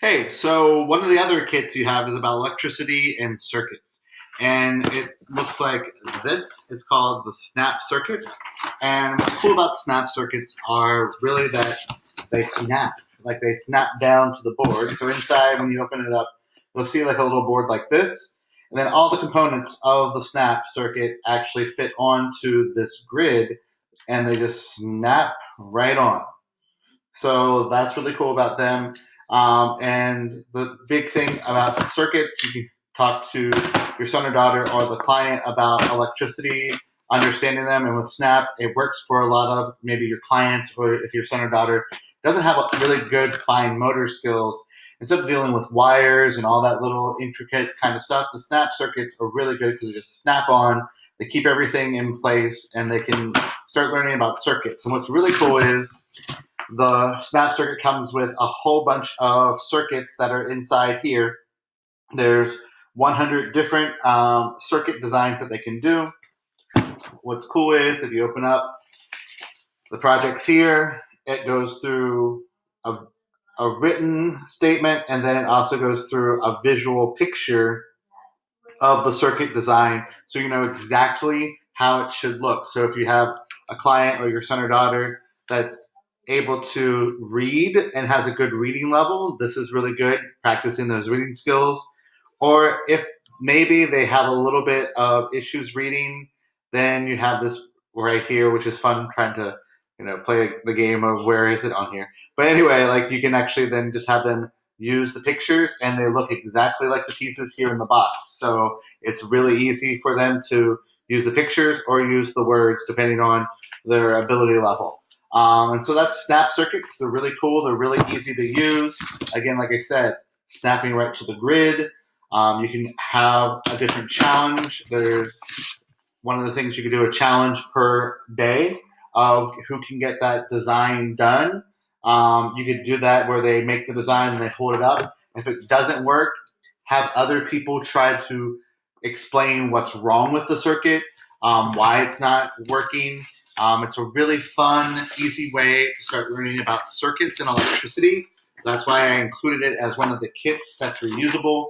Hey, so one of the other kits you have is about electricity and circuits. And it looks like this. It's called the snap circuits. And what's cool about snap circuits are really that they snap, like they snap down to the board. So inside, when you open it up, you'll see like a little board like this. And then all the components of the snap circuit actually fit onto this grid and they just snap right on. So that's really cool about them. And the big thing about the circuits, you can talk to your son or daughter or the client about electricity, understanding them. And with Snap, it works for a lot of maybe your clients, or if your son or daughter doesn't have a really good fine motor skills. Instead of dealing with wires and all that little intricate kind of stuff, the Snap circuits are really good because they just snap on. They keep everything in place, and they can start learning about circuits. And what's really cool is the snap circuit comes with a whole bunch of circuits that are inside here. There's 100 different circuit designs that they can do. What's cool is if you open up the projects here, it goes through a written statement, and then it also goes through a visual picture of the circuit design, so you know exactly how it should look. So if you have a client or your son or daughter that's able to read and has a good reading level, this is really good, practicing those reading skills. Or if maybe they have a little bit of issues reading, then you have this right here, which is fun, trying to play the game of where is it on here. But anyway, like you can actually then just have them use the pictures and they look exactly like the pieces here in the box. So it's really easy for them to use the pictures or use the words depending on their ability level. And so that's snap circuits. They're really cool. They're really easy to use. Again, like I said, snapping right to the grid. You can have a different challenge. There's one of the things you can do a challenge per day of who can get that design done. You could do that where they make the design and they hold it up. If it doesn't work, have other people try to explain what's wrong with the circuit, why it's not working. It's a really fun, easy way to start learning about circuits and electricity. That's why I included it as one of the kits that's reusable.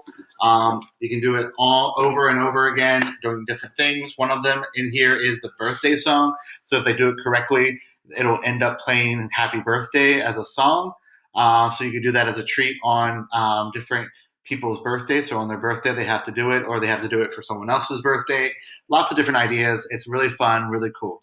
You can do it all over and over again, doing different things. One of them in here is the birthday song. So if they do it correctly, it'll end up playing Happy Birthday as a song. So you can do that as a treat on different people's birthdays. So on their birthday, they have to do it, or they have to do it for someone else's birthday. Lots of different ideas. It's really fun, really cool.